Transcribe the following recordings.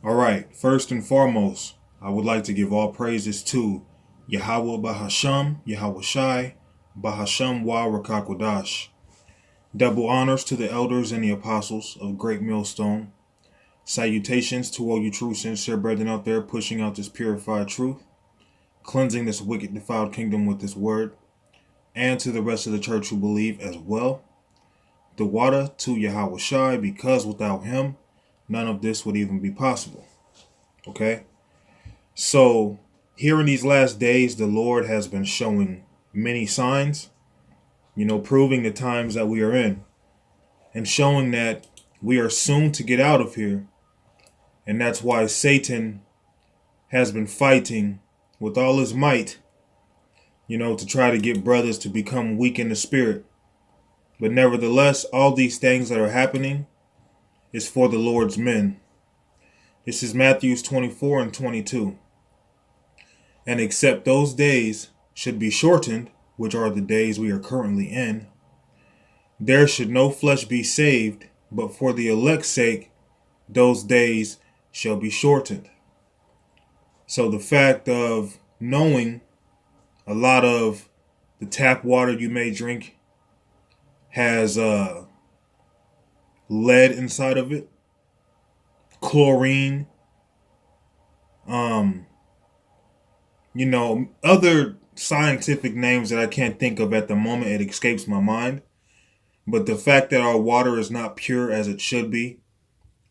All right, first and foremost, I would like to give all praises to Yahweh Bahasham, Yahweh Shai, Bahasham Wa Rakakwadash. Double honors to the elders and the apostles of Great Millstone. Salutations to all you true sincere brethren out there pushing out this purified truth, cleansing this wicked defiled kingdom with this word, and to the rest of the church who believe as well. The water to Yahweh Shai, because without him, none of this would even be possible. Okay? So, here in these last days, the Lord has been showing many signs, proving the times that we are in, and showing that we are soon to get out of here. And that's why Satan has been fighting with all his might, to try to get brothers to become weak in the spirit. But nevertheless, all these things that are happening is for the Lord's men. This is Matthew 24 and 22. And except those days should be shortened, which are the days we are currently in, there should no flesh be saved, but for the elect's sake, those days shall be shortened. So the fact of knowing a lot of the tap water you may drink has lead inside of it, chlorine, other scientific names that I can't think of at the moment. It escapes my mind. But the fact that our water is not pure as it should be,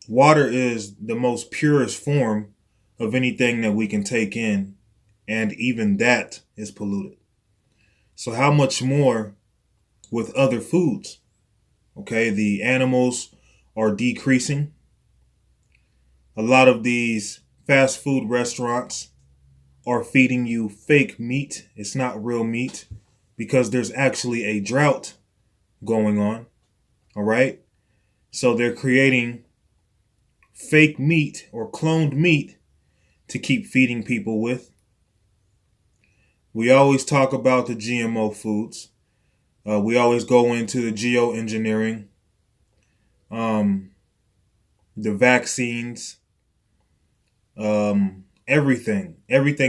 water is the most purest form of anything that we can take in, and even that is polluted. So how much more with other foods? Okay, the animals are decreasing. A lot of these fast food restaurants are feeding you fake meat. It's not real meat because there's actually a drought going on. All right. So they're creating fake meat or cloned meat to keep feeding people with. We always talk about the GMO foods. We always go into the geoengineering, the vaccines, everything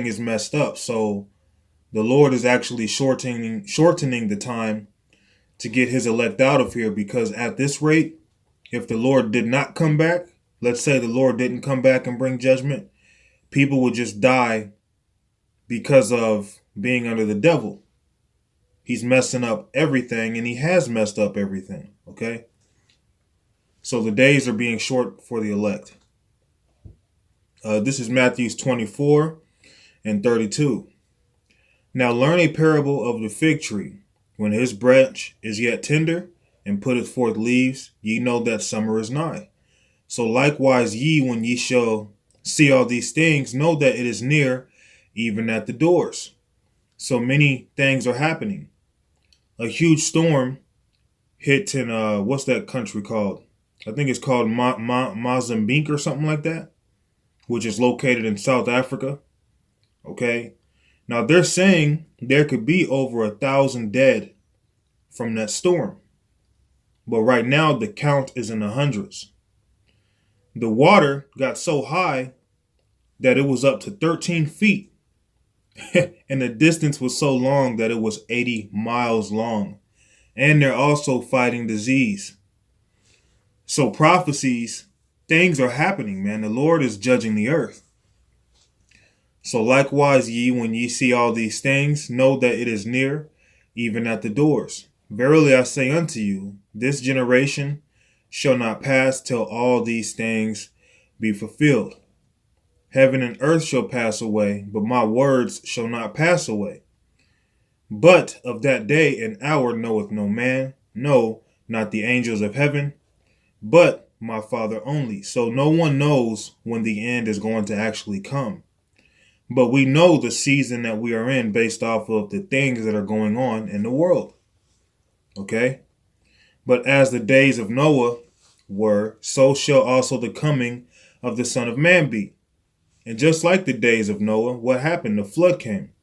is messed up. So the Lord is actually shortening the time to get his elect out of here, because at this rate, if the Lord did not come back, let's say the Lord didn't come back and bring judgment, people would just die because of being under the devil. He's messing up everything, and he has messed up everything, okay? So the days are being short for the elect. This is Matthew 24 and 32. Now learn a parable of the fig tree. When his branch is yet tender and putteth forth leaves, ye know that summer is nigh. So likewise ye, when ye shall see all these things, know that it is near, even at the doors. So many things are happening. A huge storm hit in, what's that country called? I think it's called Mozambique or something like that, which is located in South Africa. Okay. Now they're saying there could be over 1,000 dead from that storm. But right now the count is in the hundreds. The water got so high that it was up to 13 feet. And the distance was so long that it was 80 miles long. And they're also fighting disease. So prophecies, things are happening, man. The Lord is judging the earth. So likewise ye, when ye see all these things, know that it is near, even at the doors. Verily I say unto you, this generation shall not pass till all these things be fulfilled. Heaven and earth shall pass away, but my words shall not pass away. But of that day and hour knoweth no man, no, not the angels of heaven, but my Father only. So no one knows when the end is going to actually come. But we know the season that we are in based off of the things that are going on in the world. Okay? But as the days of Noah were, so shall also the coming of the Son of Man be. And just like the days of Noah, what happened? The flood came.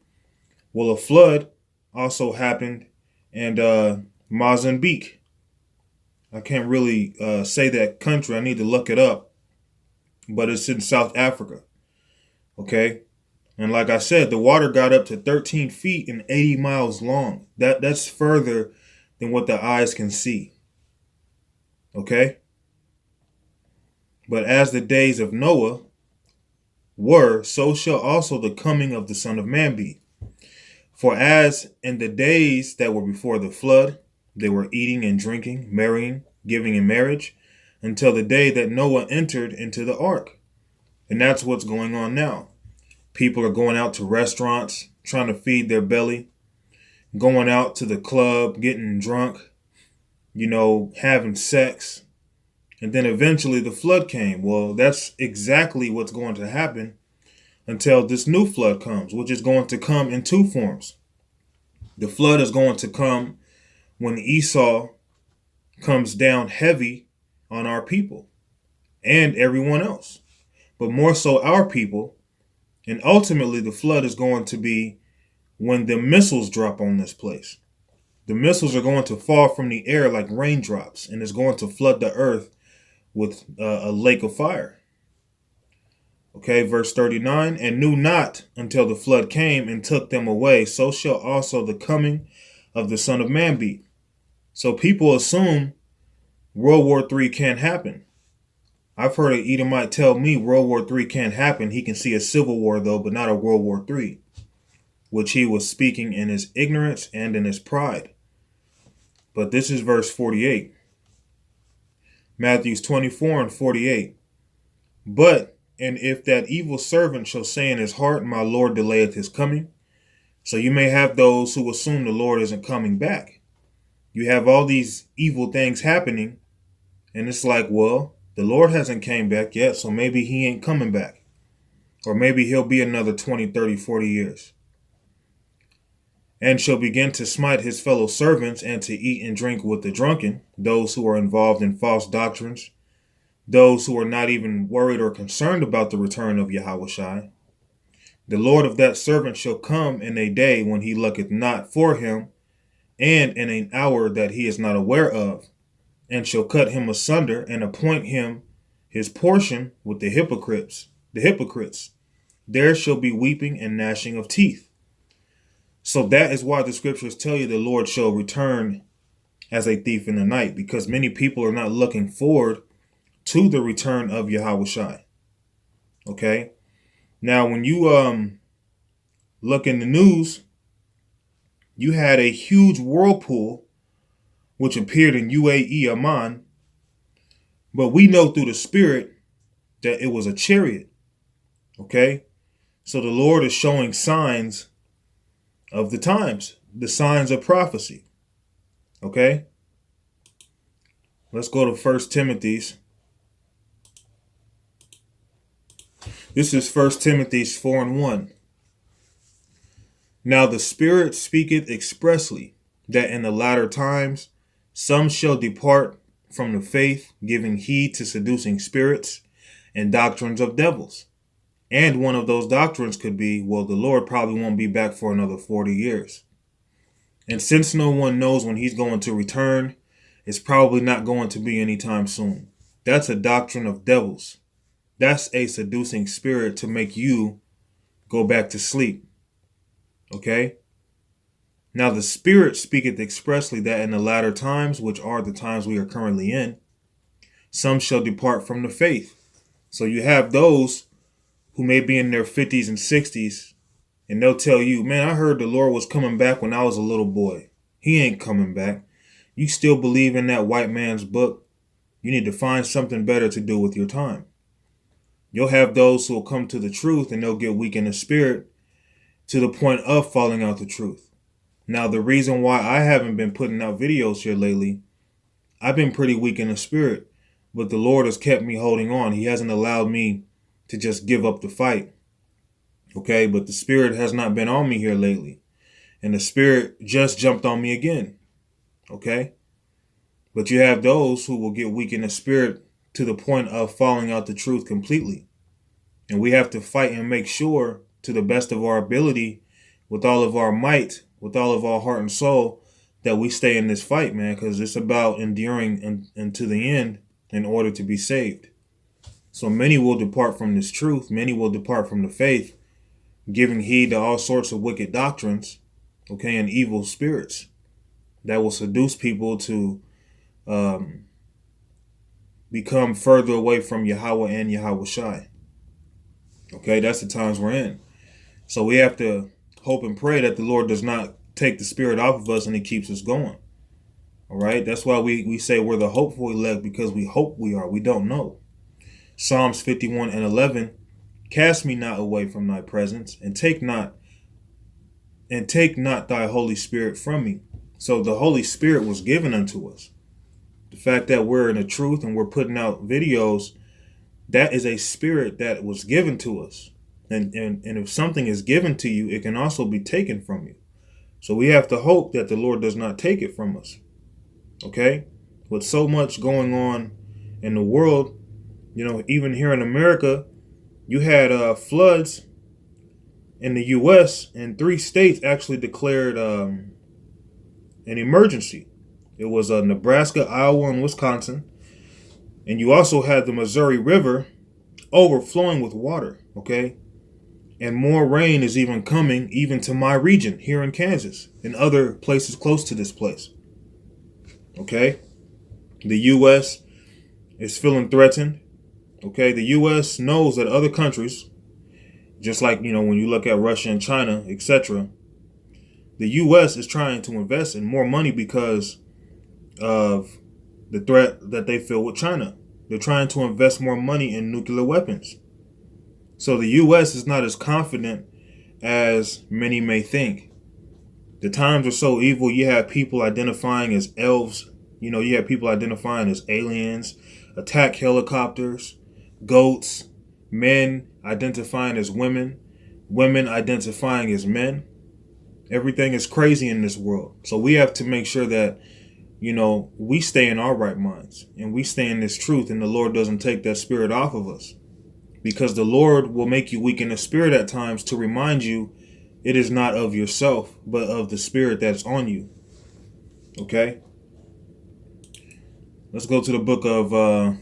Well, a flood also happened in Mozambique. I can't really say that country. I need to look it up. but it's in South Africa. Okay. And like I said, the water got up to 13 feet and 80 miles long. That's further than what the eyes can see. Okay. But as the days of Noah were, so shall also the coming of the Son of Man be. For as in the days that were before the flood, they were eating and drinking, marrying, giving in marriage, until the day that Noah entered into the ark. And that's what's going on now. People are going out to restaurants, trying to feed their belly, going out to the club, getting drunk, having sex. And then eventually the flood came. Well, that's exactly what's going to happen until this new flood comes, which is going to come in two forms. The flood is going to come when Esau comes down heavy on our people and everyone else, but more so our people. And ultimately, the flood is going to be when the missiles drop on this place. The missiles are going to fall from the air like raindrops, and it's going to flood the earth with a lake of fire. Okay, verse 39, and knew not until the flood came and took them away, so shall also the coming of the Son of Man be. So people assume World War III can't happen. I've heard an Edomite tell me World War III can't happen. He can see a civil war, though, but not a World War III, which he was speaking in his ignorance and in his pride. But this is verse 48. Matthew 24 and 48. But, and if that evil servant shall say in his heart, my Lord delayeth his coming. So you may have those who assume the Lord isn't coming back. You have all these evil things happening, and it's like, well, the Lord hasn't came back yet, so maybe he ain't coming back. Or maybe he'll be another 20, 30, 40 years. And shall begin to smite his fellow servants and to eat and drink with the drunken, those who are involved in false doctrines, those who are not even worried or concerned about the return of Yahushua. The Lord of that servant shall come in a day when he looketh not for him, and in an hour that he is not aware of, and shall cut him asunder and appoint him his portion with the hypocrites. There shall be weeping and gnashing of teeth. So that is why the scriptures tell you the Lord shall return as a thief in the night, because many people are not looking forward to the return of Yahushua. Okay. Now, when you look in the news, you had a huge whirlpool which appeared in UAE, Amman, but we know through the spirit that it was a chariot. Okay. So the Lord is showing signs of the times, the signs of prophecy. Okay. Let's go to 1 Timothy's. This is 1 Timothy's 4 and 1. Now the Spirit speaketh expressly that in the latter times some shall depart from the faith, giving heed to seducing spirits and doctrines of devils. And one of those doctrines could be, well, the Lord probably won't be back for another 40 years. And since no one knows when he's going to return, it's probably not going to be anytime soon. That's a doctrine of devils. That's a seducing spirit to make you go back to sleep. Okay? Now the Spirit speaketh expressly that in the latter times, which are the times we are currently in, some shall depart from the faith. So you have those who may be in their 50s and 60s, and they'll tell you, man, I heard the Lord was coming back when I was a little boy. He ain't coming back. You still believe in that white man's book? You need to find something better to do with your time. You'll have those who will come to the truth and they'll get weak in the spirit to the point of falling out the truth. Now, the reason why I haven't been putting out videos here lately, I've been pretty weak in the spirit, but the Lord has kept me holding on. He hasn't allowed me to just give up the fight. Okay, but the spirit has not been on me here lately. And the spirit just jumped on me again. Okay? But you have those who will get weak in the spirit to the point of falling out the truth completely. And we have to fight and make sure, to the best of our ability, with all of our might, with all of our heart and soul, that we stay in this fight, man, because it's about enduring unto the end in order to be saved. So many will depart from this truth. Many will depart from the faith, giving heed to all sorts of wicked doctrines, okay, and evil spirits that will seduce people to become further away from Yahweh and Yahweh Shai. Okay, that's the times we're in. So we have to hope and pray that the Lord does not take the spirit off of us and he keeps us going. All right, that's why we say we're the hopeful elect, because we hope we are. We don't know. Psalms 51:11, cast me not away from thy presence, and take not thy Holy Spirit from me. So the Holy Spirit was given unto us. The fact that we're in the truth and we're putting out videos, that is a spirit that was given to us. And if something is given to you, it can also be taken from you. So we have to hope that the Lord does not take it from us. Okay? With so much going on in the world, even here in America, you had floods in the U.S. and 3 states actually declared an emergency. It was Nebraska, Iowa, and Wisconsin. And you also had the Missouri River overflowing with water, okay? And more rain is even coming even to my region here in Kansas and other places close to this place, okay? The U.S. is feeling threatened, okay? The U.S. knows that other countries, just like, when you look at Russia and China, etc., the U.S. is trying to invest in more money because of the threat that they feel with China. They're trying to invest more money in nuclear weapons. So the U.S. is not as confident as many may think. The times are so evil. You have people identifying as elves. You have people identifying as aliens, attack helicopters, goats, men identifying as women, women identifying as men. Everything is crazy in this world. So we have to make sure that we stay in our right minds and we stay in this truth, and the Lord doesn't take that spirit off of us, because the Lord will make you weak in the spirit at times to remind you it is not of yourself, but of the spirit that's on you. Okay. Let's go to the book of, I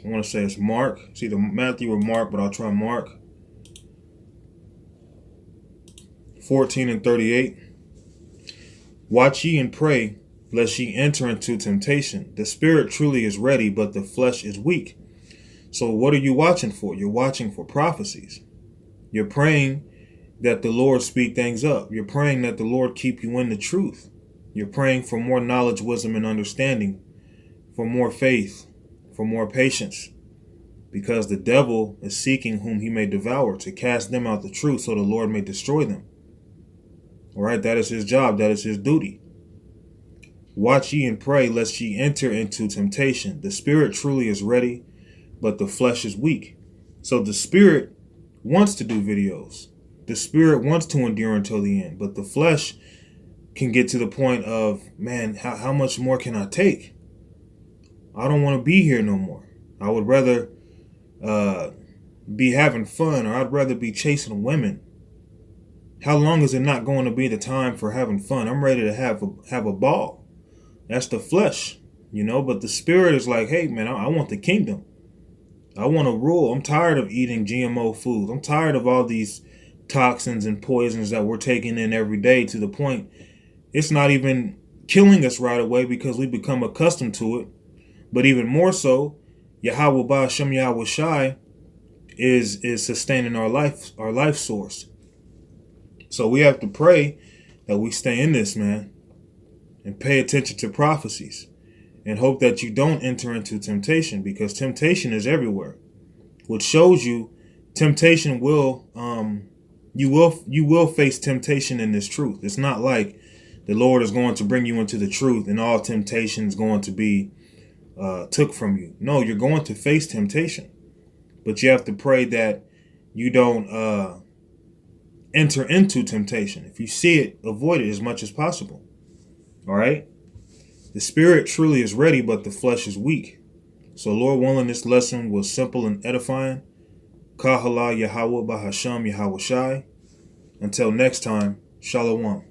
want to say it's Mark. It's either Matthew or Mark, but I'll try Mark. 14:38. Watch ye and pray, lest ye enter into temptation. The spirit truly is ready, but the flesh is weak. So what are you watching for? You're watching for prophecies. You're praying that the Lord speed things up. You're praying that the Lord keep you in the truth. You're praying for more knowledge, wisdom, and understanding, for more faith, for more patience, because the devil is seeking whom he may devour, to cast them out the truth so the Lord may destroy them. All right, that is his job. That is his duty. Watch ye and pray, lest ye enter into temptation. The spirit truly is ready, but the flesh is weak. So the spirit wants to do videos. The spirit wants to endure until the end, but the flesh can get to the point of, man, how much more can I take? I don't want to be here no more. I would rather be having fun, or I'd rather be chasing women. How long is it not going to be the time for having fun? I'm ready to have a ball. That's the flesh, but the spirit is like, hey, man, I want the kingdom. I want to rule. I'm tired of eating GMO foods. I'm tired of all these toxins and poisons that we're taking in every day, to the point it's not even killing us right away because we become accustomed to it. But even more so, Yahweh Ba'ashem Yahweh Shai is sustaining our life source. So we have to pray that we stay in this, man, and pay attention to prophecies, and hope that you don't enter into temptation, because temptation is everywhere. Which shows you temptation will, you will face temptation in this truth. It's not like the Lord is going to bring you into the truth and all temptation is going to be took from you. No, you're going to face temptation, but you have to pray that you don't enter into temptation. If you see it, avoid it as much as possible. All right. The spirit truly is ready, but the flesh is weak. So Lord willing, this lesson was simple and edifying. Kahala Yahweh Bahasham Yahweh Shai. Until next time, Shalom.